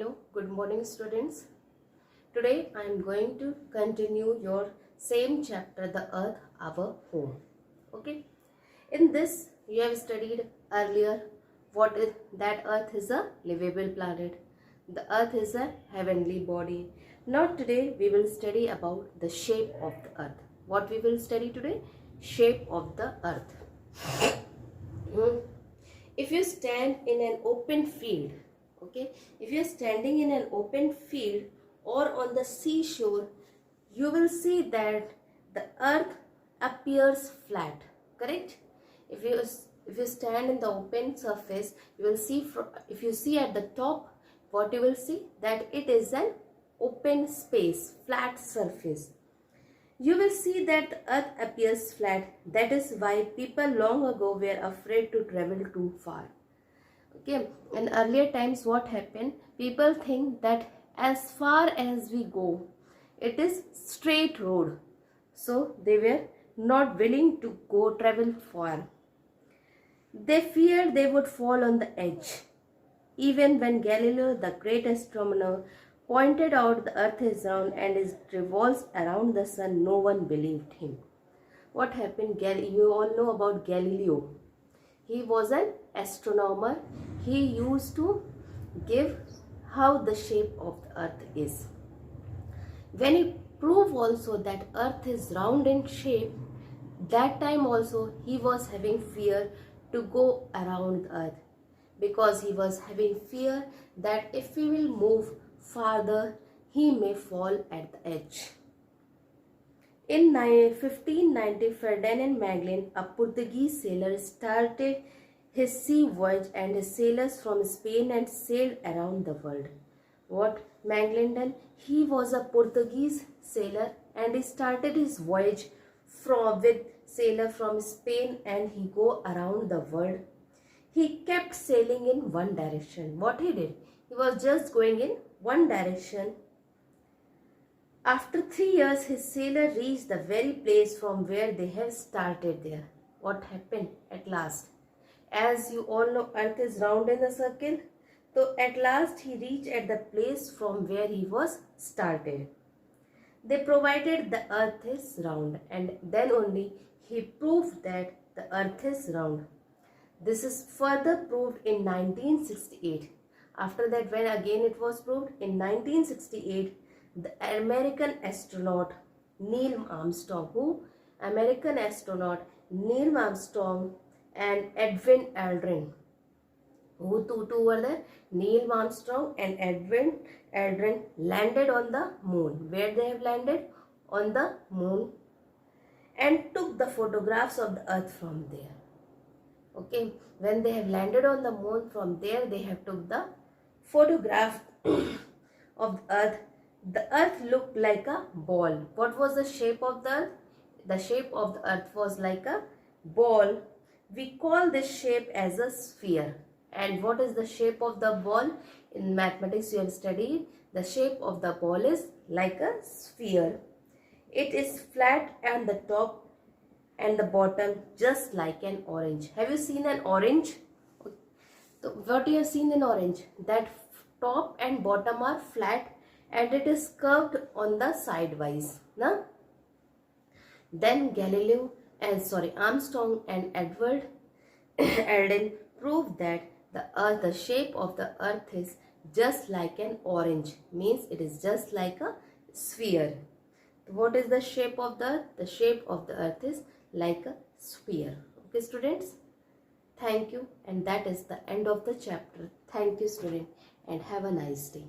Hello, good morning students. Today I am going to continue your same chapter, the earth, our home. Okay. In this you have studied earlier what is that earth is a livable planet. The earth is a heavenly body. Now today we will study about the shape of the earth. What we will study today? Shape of the earth. If you stand in an open field, okay, if you are standing in an open field or on the seashore, you will see that the earth appears flat, correct? If you stand in the open surface, you will see if you see at the top, what you will see that it is an open space, flat surface. You will see that the earth appears flat. That is why people long ago were afraid to travel too far. Okay, in earlier times what happened? People think that as far as we go, it is straight road. So they were not willing to go travel far. They feared they would fall on the edge. Even when Galileo, the great astronomer, pointed out the earth is round and it revolves around the sun, no one believed him. What happened? You all know about Galileo. He was an astronomer. He used to give how the shape of the earth is. When he proved also that earth is round in shape, that time also he was having fear to go around the earth, because he was having fear that if he will move farther, he may fall at the edge. In 1590, Ferdinand Magellan, a Portuguese sailor, started his sea voyage, and his sailors from Spain and sailed around the world. What Magellan done? He was a Portuguese sailor and he started his voyage with sailor from Spain, and he go around the world. He kept sailing in one direction. What he did? He was just going in one direction. After 3 years, his sailor reached the very place from where they have started there. What happened at last? As you all know, earth is round in a circle. So at last he reached at the place from where he was started. They provided the earth is round, and then only he proved that the earth is round. This is further proved in 1968. After that, when again it was proved in 1968, the American astronaut Neil Armstrong, Neil Armstrong and Edwin Aldrin, who two were there? Neil Armstrong and Edwin Aldrin landed on the moon. Where they have landed? On the moon, and took the photographs of the earth from there. Okay, when they have landed on the moon, from there they have took the photograph of the earth. The earth looked like a ball. What was the shape of the earth? The shape of the earth was like a ball. We call this shape as a sphere. And what is the shape of the ball? In mathematics you have studied, the shape of the ball is like a sphere. It is flat on the top and the bottom, just like an orange. Have you seen an orange? So what you have seen in orange? That top and bottom are flat and it is curved on the sidewise. No? Then Armstrong and Edward Aldrin proved that the shape of the earth is just like an orange. Means it is just like a sphere. What is the shape of the earth? The shape of the earth is like a sphere. Okay, students? Thank you, and that is the end of the chapter. Thank you, student, and have a nice day.